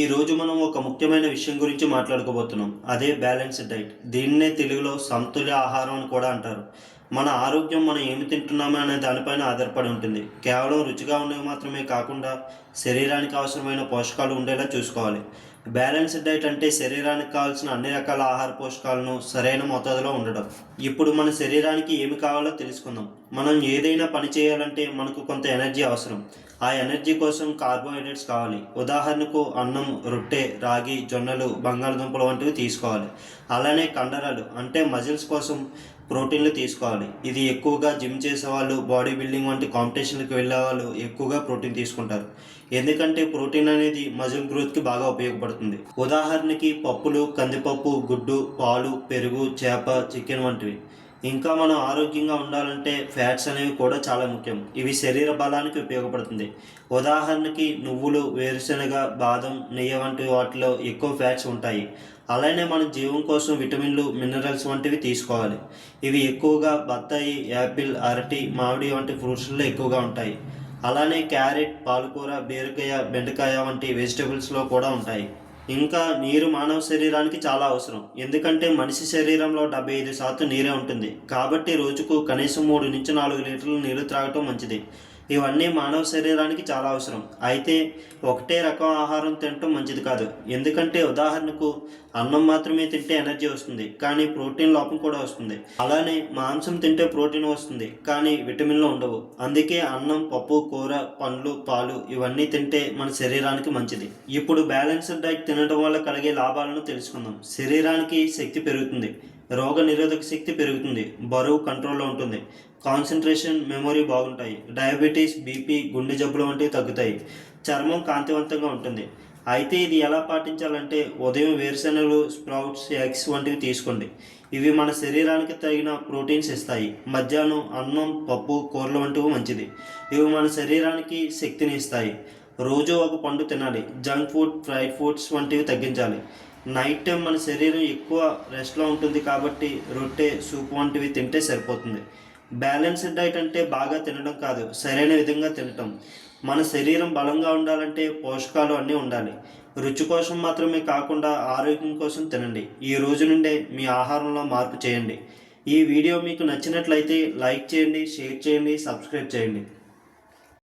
ఈ రోజు మనం ఒక ముఖ్యమైన విషయం గురించి మాట్లాడుకోబోతున్నాం. అదే బ్యాలెన్స్డ్ డైట్. దీన్నే తెలుగులో సమతుల్య ఆహారం అని కూడా అంటారు. మన ఆరోగ్యం మనం ఏమి తింటున్నాము అనే దానిపైన ఆధారపడి ఉంటుంది. కేవలం రుచిగా ఉండేవి మాత్రమే కాకుండా శరీరానికి అవసరమైన పోషకాలు ఉండేలా చూసుకోవాలి. బ్యాలెన్స్డ్ డైట్ అంటే శరీరానికి కావాల్సిన అన్ని రకాల ఆహార పోషకాలను సరైన మోతాదులో ఉండడం. ఇప్పుడు మన శరీరానికి ఏమి కావాలో తెలుసుకుందాం. మనం ఏదైనా పని చేయాలంటే మనకు కొంత ఎనర్జీ అవసరం. ఆ ఎనర్జీ కోసం కార్బోహైడ్రేట్స్ కావాలి. ఉదాహరణకు అన్నం, రొట్టె, రాగి, జొన్నలు, బంగాళదుంపలు వంటివి తీసుకోవాలి. అలానే కండరాలు అంటే మజిల్స్ కోసం ప్రోటీన్లు తీసుకోవాలి. ఇది ఎక్కువగా జిమ్ చేసేవాళ్ళు, బాడీ బిల్డింగ్ వంటి కాంపిటీషన్లకు వెళ్ళే వాళ్ళు ఎక్కువగా ప్రోటీన్ తీసుకుంటారు. ఎందుకంటే ప్రోటీన్ అనేది మజిల్ గ్రోత్కి బాగా ఉపయోగపడుతుంది. ఉదాహరణకి పప్పులు, కందిపప్పు, గుడ్డు, పాలు, పెరుగు, చేప, చికెన్ వంటివి. ఇంకా మనం ఆరోగ్యంగా ఉండాలంటే ఫ్యాట్స్ అనేవి కూడా చాలా ముఖ్యం. ఇవి శరీర బలానికి ఉపయోగపడుతుంది. ఉదాహరణకి నువ్వులు, వేరుశనగ, బాదం, నెయ్యి వంటి వాటిలో ఎక్కువ ఫ్యాట్స్ ఉంటాయి. అలానే మన జీవం కోసం విటమిన్లు, మినరల్స్ వంటివి తీసుకోవాలి. ఇవి ఎక్కువగా బత్తాయి, యాపిల్, అరటి, మామిడి వంటి ఫ్రూట్స్లో ఎక్కువగా ఉంటాయి. అలానే క్యారెట్, పాలకూర, బీరకాయ, బెండకాయ వంటి వెజిటబుల్స్లో కూడా ఉంటాయి. ఇంకా నీరు మానవ శరీరానికి చాలా అవసరం. ఎందుకంటే మనిషి శరీరంలో 75% నీరే ఉంటుంది. కాబట్టి రోజుకు కనీసం 3 నుంచి 4 లీటర్ల నీరు త్రాగటం మంచిది. ఇవన్నీ మానవ శరీరానికి చాలా అవసరం. అయితే ఒకటే రకం ఆహారం తినటం మంచిది కాదు. ఎందుకంటే ఉదాహరణకు అన్నం మాత్రమే తింటే ఎనర్జీ వస్తుంది, కానీ ప్రోటీన్ లోపం కూడా వస్తుంది. అలానే మాంసం తింటే ప్రోటీన్ వస్తుంది, కానీ విటమిన్లు ఉండవు. అందుకే అన్నం, పప్పు, కూర, పండ్లు, పాలు ఇవన్నీ తింటే మన శరీరానికి మంచిది. ఇప్పుడు బ్యాలెన్స్డ్ డైట్ తినడం వల్ల కలిగే లాభాలను తెలుసుకుందాం. శరీరానికి శక్తి పెరుగుతుంది, రోగ నిరోధక శక్తి పెరుగుతుంది, బరువు కంట్రోల్లో ఉంటుంది, కాన్సన్ట్రేషన్, మెమొరీ బాగుంటాయి, డయాబెటీస్, బీపీ, గుండె జబ్బులు వంటివి తగ్గుతాయి, చర్మం కాంతివంతంగా ఉంటుంది. అయితే ఇది ఎలా పాటించాలంటే ఉదయం వేరుశెనగలు, స్ప్రౌట్స్, ఎగ్స్ వంటివి తీసుకోండి. ఇవి మన శరీరానికి తగిన ప్రోటీన్స్ ఇస్తాయి. మధ్యాహ్నం అన్నం, పప్పు, కూరలు వంటివి మంచిది. ఇవి మన శరీరానికి శక్తిని ఇస్తాయి. రోజు ఒక పండు తినాలి. జంక్ ఫుడ్, ఫ్రైడ్ ఫుడ్స్ వంటివి తగ్గించాలి. నైట్ టైం మన శరీరం ఎక్కువ రెస్ట్లో ఉంటుంది కాబట్టి రొట్టె, సూప్ వంటివి తింటే సరిపోతుంది. బ్యాలెన్స్డ్ డైట్ అంటే బాగా తినడం కాదు, సరైన విధంగా తినటం. మన శరీరం బలంగా ఉండాలంటే పోషకాలు అన్నీ ఉండాలి. రుచి కోసం మాత్రమే కాకుండా ఆరోగ్యం కోసం తినండి. ఈ రోజు నుండే మీ ఆహారంలో మార్పు చేయండి. ఈ వీడియో మీకు నచ్చినట్లయితే లైక్ చేయండి, షేర్ చేయండి, సబ్స్క్రైబ్ చేయండి.